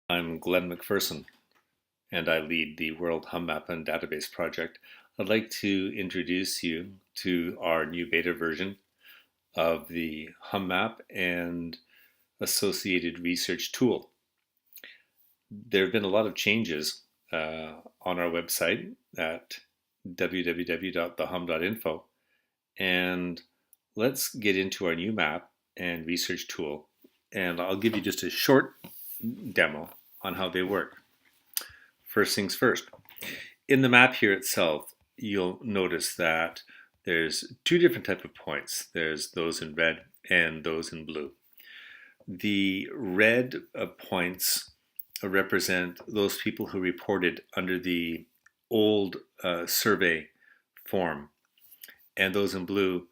I'm Glen MacPherson, and I lead the World Hum Map and Database project. I'd like to introduce you to our new beta version of the Hum Map and associated research tool. There have been a lot of changes on our website at www.thehum.info, and let's get into our new map and research tool, and I'll give you just a short demo on how they work. First things first. In the map here itself, you'll notice that there's two different types of points. There's those in red and those in blue. The red points represent those people who reported under the old survey form, and those in blue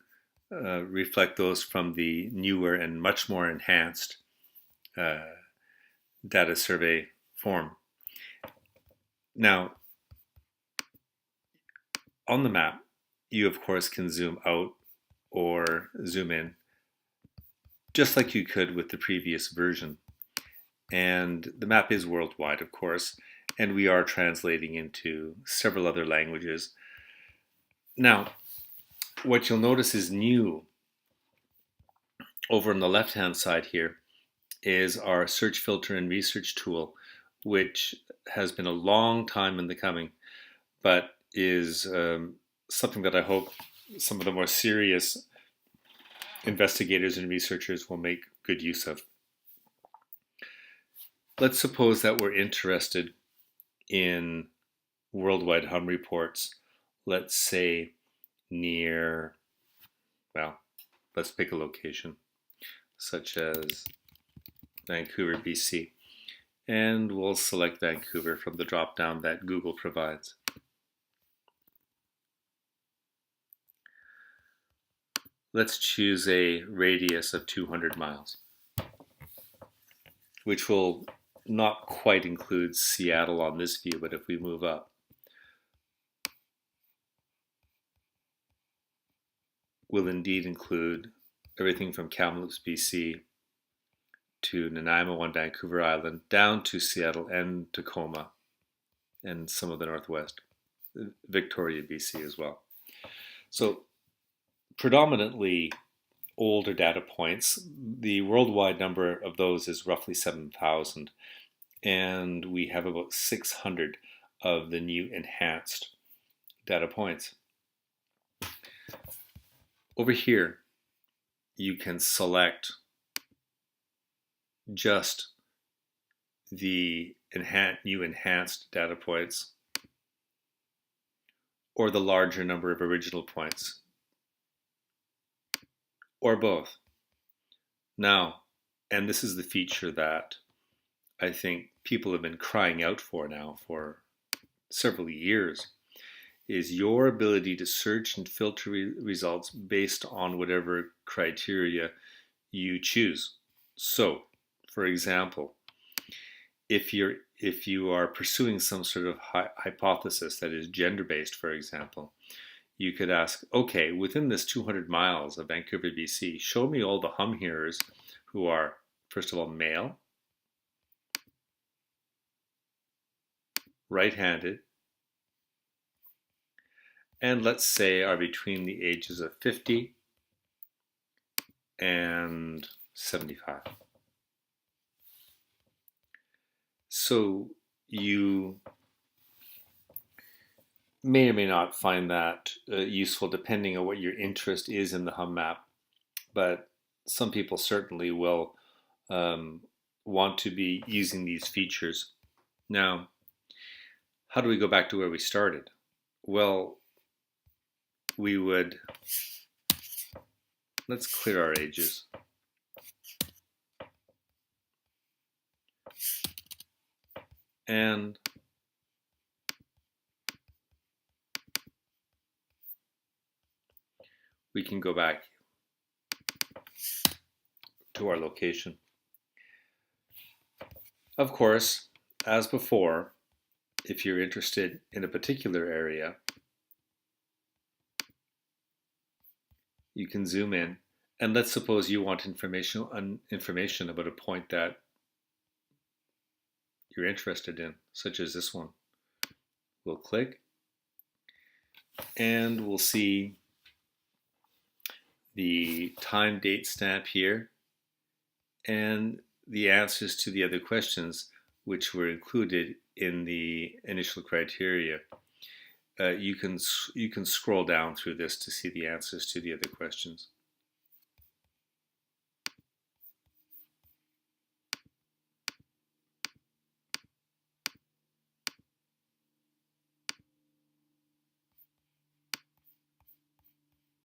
reflect those from the newer and much more enhanced data survey form. Now, on the map, you of course can zoom out or zoom in, just like you could with the previous version. And the map is worldwide, of course, and we are translating into several other languages. Now, what you'll notice is new over on the left-hand side here is our search filter and research tool, which has been a long time in the coming, but is something that I hope some of the more serious investigators and researchers will make good use of. Let's suppose that we're interested in worldwide hum reports, let's say near, well, let's pick a location, such as Vancouver, BC. And we'll select Vancouver from the drop-down that Google provides. Let's choose a radius of 200 miles, which will not quite include Seattle on this view, but if we move up, will indeed include everything from Kamloops, BC, to Nanaimo on Vancouver Island, down to Seattle and Tacoma, and some of the Northwest, Victoria, BC as well. So predominantly older data points. The worldwide number of those is roughly 7,000, and we have about 600 of the new enhanced data points. Over here, you can select just the new enhanced data points or the larger number of original points, or both. Now, and this is the feature that I think people have been crying out for now for several years, is your ability to search and filter results based on whatever criteria you choose. So, for example, if you are pursuing some sort of hypothesis that is gender-based, for example, you could ask, okay, within this 200 miles of Vancouver, BC, show me all the hum hearers who are, first of all, male, right-handed, and let's say are between the ages of 50 and 75. So you may or may not find that useful depending on what your interest is in the hum map, but some people certainly will want to be using these features. Now, how do we go back to where we started? Well, let's clear our ages. And we can go back to our location. Of course, as before, if you're interested in a particular area, you can zoom in, and let's suppose you want information about a point that you're interested in, such as this one. We'll click and we'll see the time date stamp here and the answers to the other questions which were included in the initial criteria. You can scroll down through this to see the answers to the other questions.